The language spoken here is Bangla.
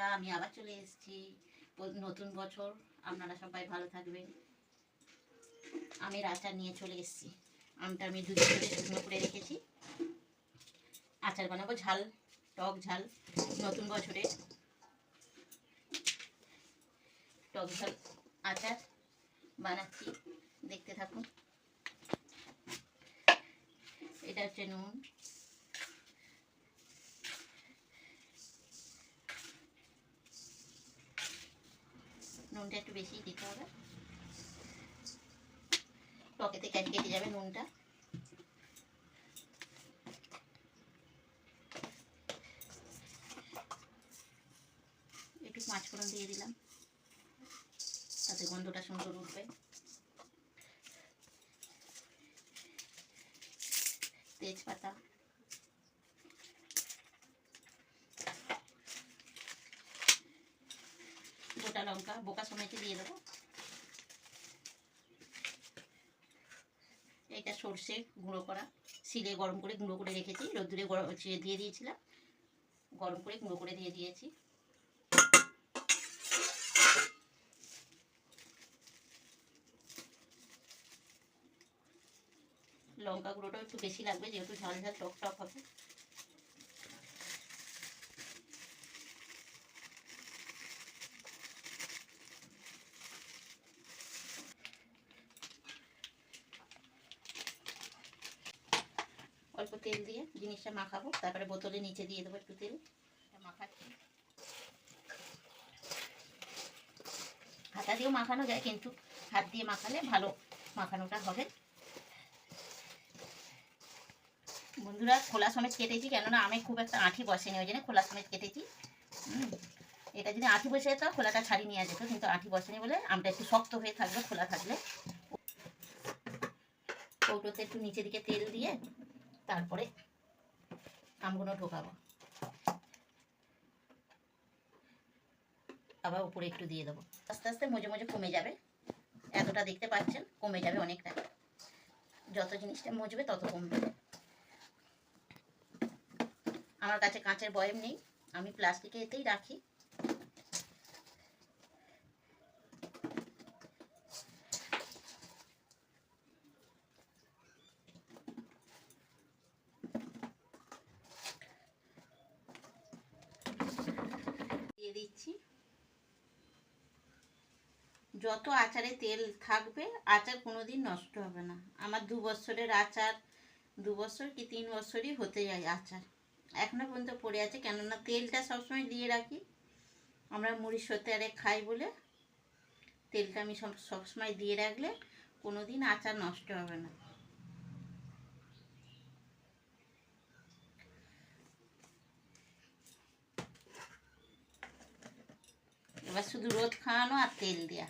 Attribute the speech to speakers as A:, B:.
A: বন্ধুরা, আমি আবার চলে এসেছি। নতুন বছর, আপনারা সবাই ভালো থাকবেন। আমের আচার নিয়ে চলে এসেছি। আমটা আমি দুদিন ধরে শুকনো করে রেখেছি। আচার বানাবো, ঝাল, টক ঝাল। নতুন বছরে টক ঝাল আচার বানাচ্ছি, দেখতে থাকুন। এটা হচ্ছে নুন, নুনটা একটু বেশি দিতে হবে, টকেতে কেটে যাবে নুনটা। একটু পাঁচফোড়ন দিয়ে দিলাম, তাতে গন্ধটা সুন্দর উঠবে। তেজপাতা, গোটা লঙ্কা বোকা সমেত দিয়ে দেবো। এটা সর্ষে গুঁড়ো করা, শিলে গরম করে গুঁড়ো করে রেখেছি, রোদ্দুরে দিয়ে দিয়েছিলাম, গরম করে গুঁড়ো করে দিয়ে দিয়েছি। লঙ্কা গুঁড়োটা একটু বেশি লাগবে, যেহেতু ঝাল ঝাল টক টক হবে। অল্প তেল দিয়ে জিনিসটা মাখাবো, তারপরে বোতলে নিচে দিয়ে দেবো একটু তেল। মাখাচ্ছি, হাতা দিয়েও মাখানো যায়, কিন্তু হাত দিয়ে মাখালে ভালো মাখানোটা হবে। বন্ধুরা, খোলা সমেত কেটেছি, কেননা আমি খুব একটা আঁঠি বসেনি, ওই জন্য খোলা সমেত কেটেছি। এটা যদি আঁঠি বসে যেত খোলাটা ছাড়িয়ে নেওয়া যেত, কিন্তু আঁঠি বসেনি বলে আমটা একটু শক্ত হয়ে থাকবে খোলা থাকলে। কৌটোতে একটু নিচে দিকে তেল দিয়ে তারপরে আমগুলো ঢোকাবো, আবার উপরে একটু দিয়ে দেবো। আস্তে আস্তে মজে মজে কমে যাবে, এতটা দেখতে পাচ্ছেন, কমে যাবে অনেকটা। যত জিনিসটা মজবে তত কমবে। আমার কাছে কাঁচের বয়ম নেই, আমি প্লাস্টিকে এতেই রাখি। দিয়ে দিচ্ছি। যত আচারে তেল থাকবে, আচার কোনোদিন নষ্ট হবে না। আমার 2 বছরের আচার, 2 বছর কি 3 বছরই হতে যায় আচার, এখনো পর্যন্ত পড়ে আছে। কেননা তেলটা সবসময় দিয়ে রাখি, আমরা মুড়ির সাথে আরে খাই বলে তেলটা আমি সবসময় দিয়ে রাখলে কোনোদিন আচার নষ্ট হবে না। এবার শুধু রোদ খাওয়ানো আর তেল দেওয়া।